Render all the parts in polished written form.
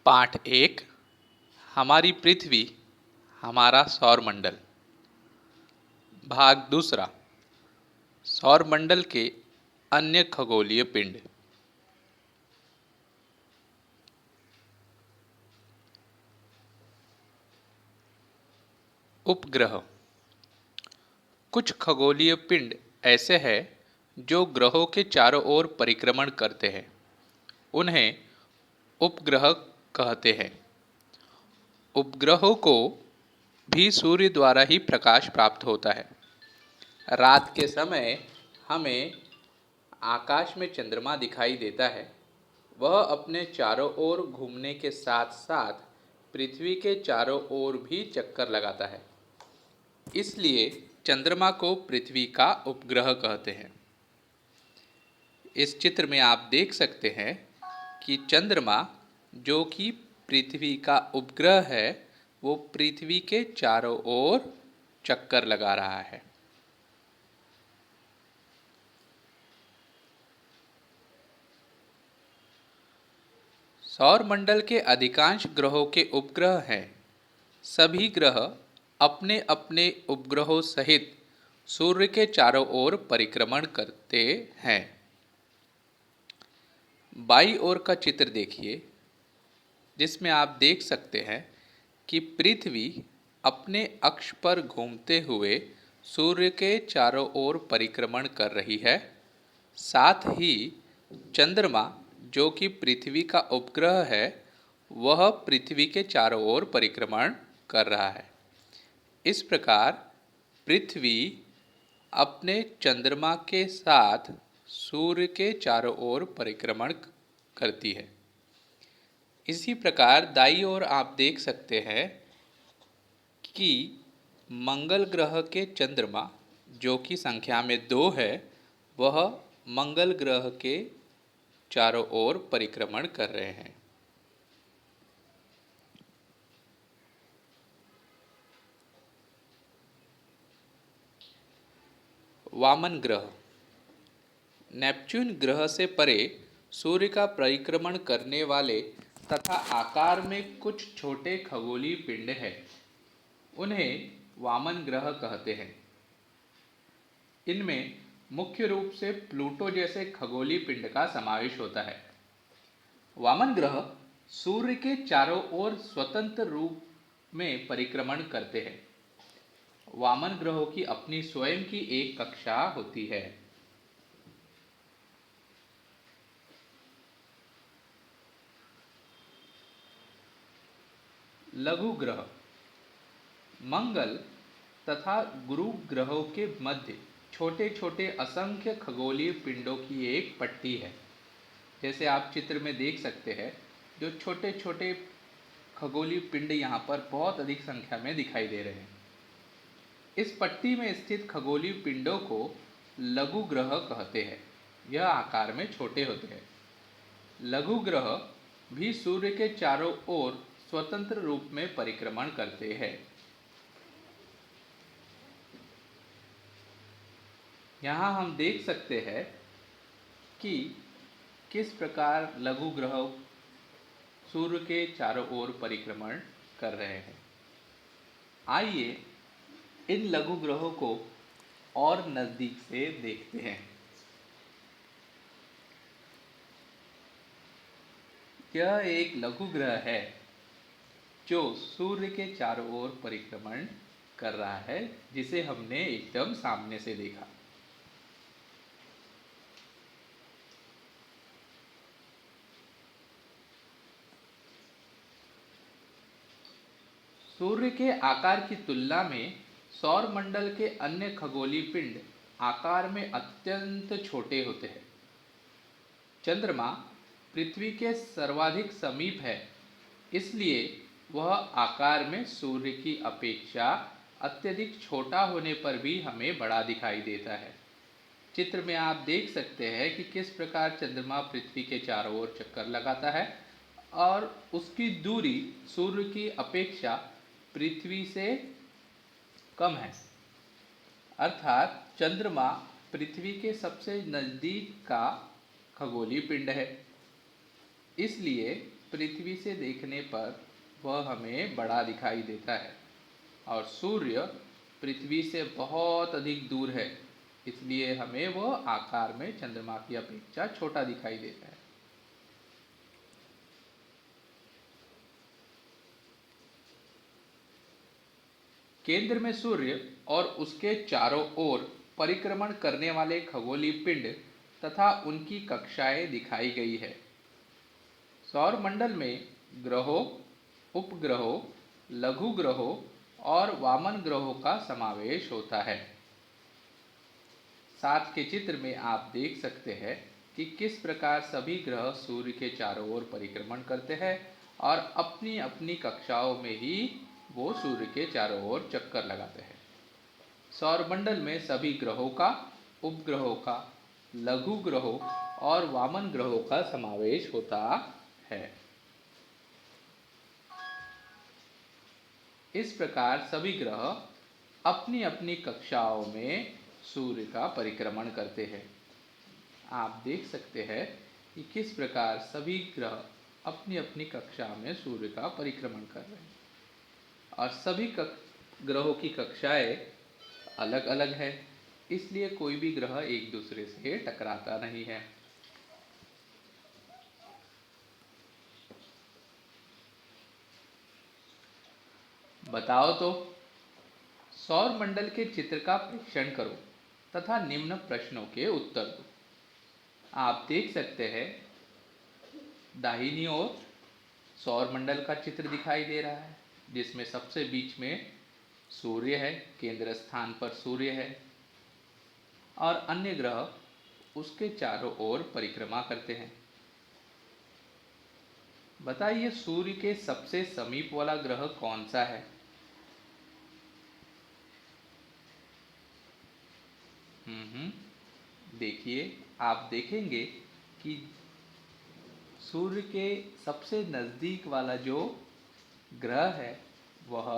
पाठ 1। हमारी पृथ्वी, हमारा सौरमंडल। भाग 2। सौरमंडल के अन्य खगोलीय पिंड। उपग्रह। कुछ खगोलीय पिंड ऐसे हैं जो ग्रहों के चारों ओर परिक्रमण करते हैं। उन्हें उपग्रह कहते हैं। उपग्रहों को भी सूर्य द्वारा ही प्रकाश प्राप्त होता है। रात के समय हमें आकाश में चंद्रमा दिखाई देता है। वह अपने चारों ओर घूमने के साथ साथ पृथ्वी के चारों ओर भी चक्कर लगाता है। इसलिए चंद्रमा को पृथ्वी का उपग्रह कहते हैं। इस चित्र में आप देख सकते हैं कि चंद्रमा, जो कि पृथ्वी का उपग्रह है, वो पृथ्वी के चारों ओर चक्कर लगा रहा है। सौरमंडल के अधिकांश ग्रहों के उपग्रह हैं। सभी ग्रह अपने अपने उपग्रहों सहित सूर्य के चारों ओर परिक्रमण करते हैं। बाईं ओर का चित्र देखिए, जिसमें आप देख सकते हैं कि पृथ्वी अपने अक्ष पर घूमते हुए सूर्य के चारों ओर परिक्रमण कर रही है। साथ ही चंद्रमा, जो कि पृथ्वी का उपग्रह है, वह पृथ्वी के चारों ओर परिक्रमण कर रहा है। इस प्रकार पृथ्वी अपने चंद्रमा के साथ सूर्य के चारों ओर परिक्रमण करती है। इसी प्रकार दाईं ओर आप देख सकते हैं कि मंगल ग्रह के चंद्रमा, जो कि संख्या में 2 है, वह मंगल ग्रह के चारों ओर परिक्रमण कर रहे हैं। वामन ग्रह। नेपच्यून ग्रह से परे सूर्य का परिक्रमण करने वाले तथा आकार में कुछ छोटे खगोलीय पिंड हैं। उन्हें वामन ग्रह कहते हैं। इनमें मुख्य रूप से प्लूटो जैसे खगोलीय पिंड का समावेश होता है। वामन ग्रह सूर्य के चारों ओर स्वतंत्र रूप में परिक्रमण करते हैं। वामन ग्रहों की अपनी स्वयं की एक कक्षा होती है। लघु ग्रह। मंगल तथा गुरु ग्रहों के मध्य छोटे छोटे असंख्य खगोलीय पिंडों की एक पट्टी है। जैसे आप चित्र में देख सकते हैं, जो छोटे छोटे खगोलीय पिंड यहाँ पर बहुत अधिक संख्या में दिखाई दे रहे हैं। इस पट्टी में स्थित खगोलीय पिंडों को लघु ग्रह कहते हैं। यह आकार में छोटे होते हैं। लघु ग्रह भी सूर्य के चारों ओर स्वतंत्र रूप में परिक्रमण करते हैं। यहाँ हम देख सकते हैं कि किस प्रकार लघु ग्रह सूर्य के चारों ओर परिक्रमण कर रहे हैं। आइए इन लघु ग्रहों को और नजदीक से देखते हैं। यह एक लघु ग्रह है जो सूर्य के चारों ओर परिक्रमण कर रहा है, जिसे हमने एकदम सामने से देखा। सूर्य के आकार की तुलना में सौरमंडल के अन्य खगोलीय पिंड आकार में अत्यंत छोटे होते हैं। चंद्रमा पृथ्वी के सर्वाधिक समीप है, इसलिए वह आकार में सूर्य की अपेक्षा अत्यधिक छोटा होने पर भी हमें बड़ा दिखाई देता है। चित्र में आप देख सकते हैं कि किस प्रकार चंद्रमा पृथ्वी के चारों ओर चक्कर लगाता है और उसकी दूरी सूर्य की अपेक्षा पृथ्वी से कम है। अर्थात चंद्रमा पृथ्वी के सबसे नज़दीक का खगोलीय पिंड है। इसलिए पृथ्वी से देखने पर वह हमें बड़ा दिखाई देता है और सूर्य पृथ्वी से बहुत अधिक दूर है, इसलिए हमें वह आकार में चंद्रमा की अपेक्षा छोटा दिखाई देता है। केंद्र में सूर्य और उसके चारों ओर परिक्रमण करने वाले खगोलीय पिंड तथा उनकी कक्षाएं दिखाई गई है। सौर मंडल में ग्रहों, उपग्रहों, लघु ग्रहों और वामन ग्रहों का समावेश होता है। साथ के चित्र में आप देख सकते हैं कि किस प्रकार सभी ग्रह सूर्य के चारों ओर परिक्रमण करते हैं और अपनी अपनी कक्षाओं में ही वो सूर्य के चारों ओर चक्कर लगाते हैं। सौरमंडल में सभी ग्रहों का, उपग्रहों का, लघु ग्रहों और वामन ग्रहों का समावेश होता है। इस प्रकार सभी ग्रह अपनी अपनी कक्षाओं में सूर्य का परिक्रमण करते हैं। आप देख सकते हैं कि किस प्रकार सभी ग्रह अपनी अपनी कक्षा में सूर्य का परिक्रमण कर रहे हैं और सभी ग्रहों की कक्षाएं अलग अलग है, इसलिए कोई भी ग्रह एक दूसरे से टकराता नहीं है। बताओ तो, सौर मंडल के चित्र का परीक्षण करो तथा निम्न प्रश्नों के उत्तर दो। आप देख सकते हैं दाहिनी ओर सौर मंडल का चित्र दिखाई दे रहा है, जिसमें सबसे बीच में सूर्य है, केंद्र स्थान पर सूर्य है और अन्य ग्रह उसके चारों ओर परिक्रमा करते हैं। बताइए सूर्य के सबसे समीप वाला ग्रह कौन सा है? देखिए, आप देखेंगे कि सूर्य के सबसे नज़दीक वाला जो ग्रह है वह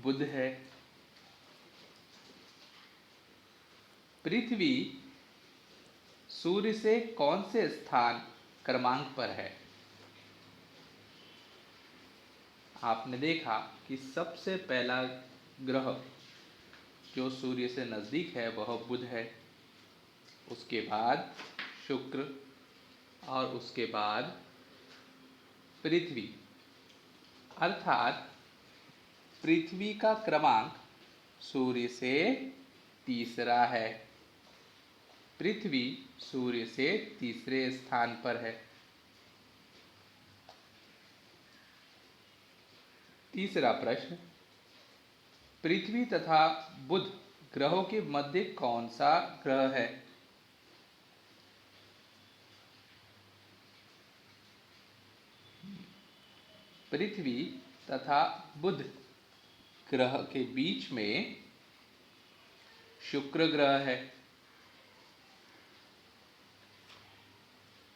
बुध है। पृथ्वी सूर्य से कौन से स्थान क्रमांक पर है? आपने देखा कि सबसे पहला ग्रह जो सूर्य से नज़दीक है वह बुध है, उसके बाद शुक्र और उसके बाद पृथ्वी। अर्थात पृथ्वी का क्रमांक सूर्य से तीसरा है। पृथ्वी सूर्य से तीसरे स्थान पर है। तीसरा प्रश्न, पृथ्वी तथा बुध ग्रहों के मध्य कौन सा ग्रह है? पृथ्वी तथा बुध ग्रह के बीच में शुक्र ग्रह है।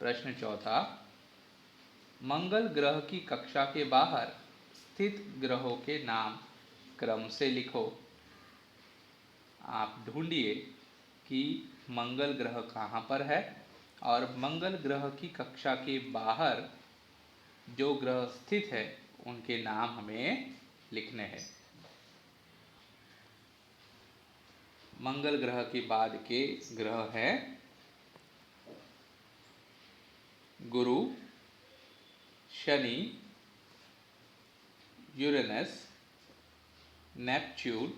प्रश्न चौथा, मंगल ग्रह की कक्षा के बाहर स्थित ग्रहों के नाम क्रम से लिखो। आप ढूंढिए कि मंगल ग्रह कहाँ पर है और मंगल ग्रह की कक्षा के बाहर जो ग्रह स्थित है उनके नाम हमें लिखने हैं। मंगल ग्रह के बाद के ग्रह हैं गुरु, शनि, यूरेनस, नेपच्यून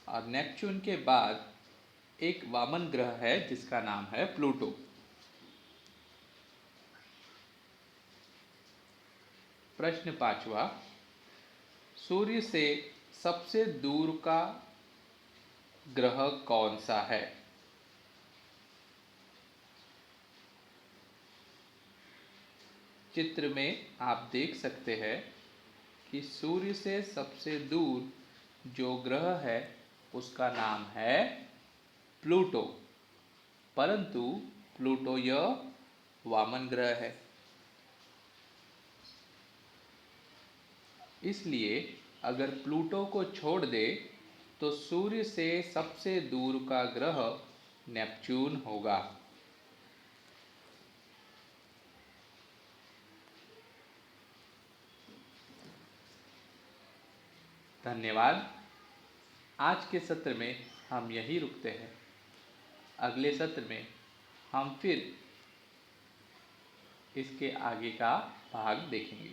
और नेपच्यून के बाद एक वामन ग्रह है जिसका नाम है प्लूटो। प्रश्न पांचवा, सूर्य से सबसे दूर का ग्रह कौन सा है? चित्र में आप देख सकते हैं कि सूर्य से सबसे दूर जो ग्रह है उसका नाम है प्लूटो, परंतु प्लूटो यह वामन ग्रह है, इसलिए अगर प्लूटो को छोड़ दे तो सूर्य से सबसे दूर का ग्रह नेपच्यून होगा। धन्यवाद। आज के सत्र में हम यहीं रुकते हैं। अगले सत्र में हम फिर इसके आगे का भाग देखेंगे।